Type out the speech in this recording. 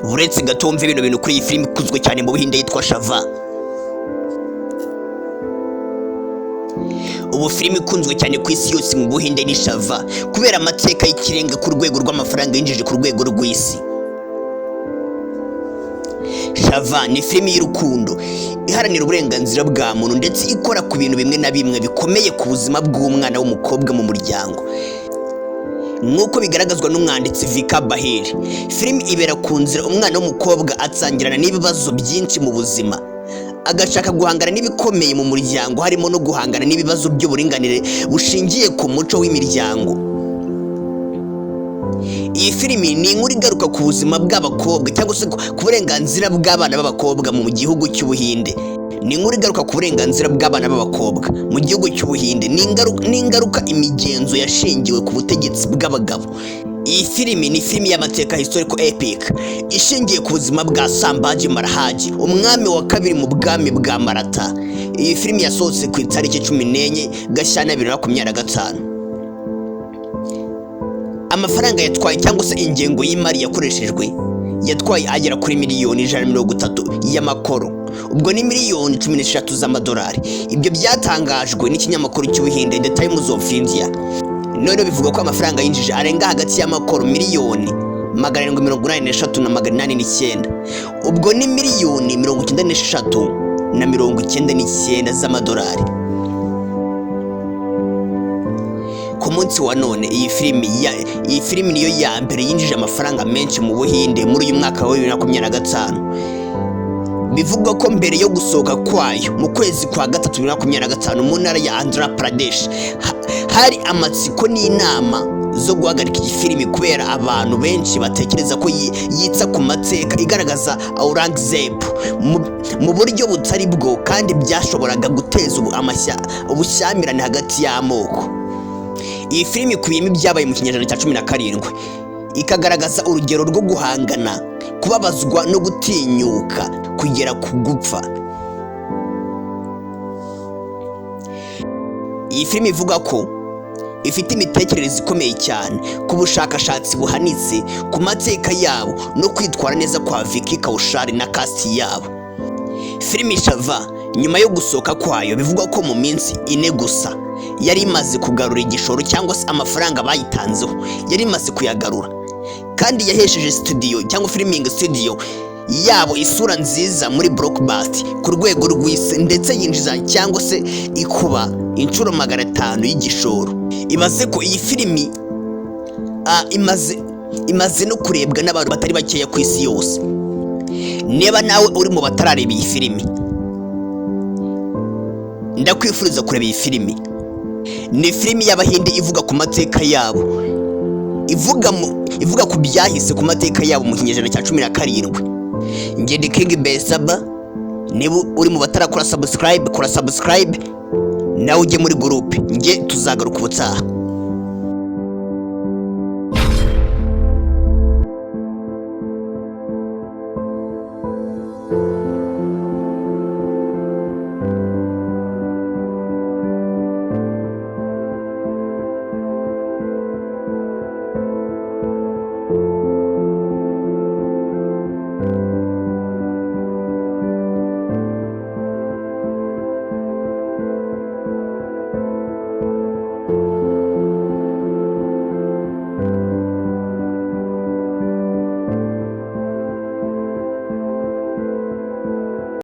uretse gatomve bino bintu kuri iyi filime ikuzwe cyane mu Buhinde yitwa Shava. Ubu filime ikunzwe cyane ku isi yose mu Buhinde ni Shava kubera amateka y'ikirenga ku rwego rw'amafaranga yinjije ku rwego rw'isi. Shava ni filime y'urukundo iharanira uburenganzira bwa muntu ndetse ikora ku bintu bimwe na bimwe bikomeye ku buzima bw'umwana w'umukobwa mu muryango. Nk'uko bigaragazwa n'umwanditsi Vika Baheri, filime ibera ku nzira umwana w'umukobwa atsangirana n'ibibazo byinshi mu buzima, agashaka guhangana n'ibikomeye mu muryango harimo no guhangana n'ibibazo by'uburinganire bushingiye ku muco w'imiryango. Iyi filimi ni inkuru igaruka ku buzima bw'abakobwa cyangwa se ku burenganzira bw'abana b'abakobwa mu gihugu cy'Ubuhinde. Ni inkuru igaruka ku burenganzira bw'abana b'abakobwa mu gihugu cy'Ubuhinde n'ingaruka imigenzo yashingiwe ku butegetsi bw'abagabo. Iyi filimi ni filimi y'amateka historical epic ishingiye ku buzima bwa Sambhaji Maharaj, umwami wa kabiri mu bwami bwa Maratha. Iyi filimi yasohotse ku itariki 14 Gashyantare 2025. Amafaranga yatwaye cyangwa se ingengo y'imari yakoreshejwe yatwaye agera kuri miliyoni 130 y'amakoro, ubwo ni miliyoni 16 z'amadolari. Ibyo byatangajwe n'ikinyamakuru cy'Ubuhinde The Times of India. None bivuga ko amafaranga yinjije arenga hagati y'amakoro miliyoni 783 na 809, ubwo ni miliyoni 96 na 99 z'amadolari. Ku munsi wa none iyi filimi niyo ya mbere yinjije amafaranga menshi mu Buhinde muri uyu mwaka wa 2025. Bivugwa ko mbere yo gusohoka kwayo mu kwezi kwa gatatu 2025 mu ntara ya Andhra Pradesh hari amatsiko n'inama zo guhagarika iyi filimi kubera abantu benshi batekereza ko yitsa ku mateka igaragaza Aurangzeb mu buryo butari bwo kandi byashoboraga guteza ubushyamirane hagati y'amoko. Iyi filimi ikubiyemo ibyabaye mu kinyejana cya 17, ikagaragaza urugero rwo guhangana, kubabazwa no gutinyuka kugera ku gupfa. Iyi filimi ivuga ko ifite imitekerereze ikomeye cyane ku bushakashatsi buhanitse ku mateka yabo no kwitwara neza kwa Vicky Kaushal na cast yabo. Filimi Shava nyuma yo gusohoka kwayo bivugwa ko mu minsi 4 gusa yari imaze kugarura igishoro cyangwa se amafaranga bayitanzeho yari imaze kuyagarura, kandi yahesheje studio cyangwa filming studio yabo isura nziza muri blockbuster ku rwego rw'isi, ndetse yinjiza cyangwa se ikuba inshuro 500 y'igishoro. Ibaze ko iyi filimi imaze no kurebwa n'abantu batari bakeya ku isi yose. Niba nawe uri mu batarareba iyi filimi, ndakwifuriza kureba iyi filimi. Ni filimi y'Abahinde ivuga ku mateka yabo, ivuga ku byahise ku mateka yabo mu kinyejana cya 17. Nge ndi King Besaba. Niba uri mu batarakora subscribe, kora subscribe nawe ujye muri groupe. Nge tuzagaruka ubutaha.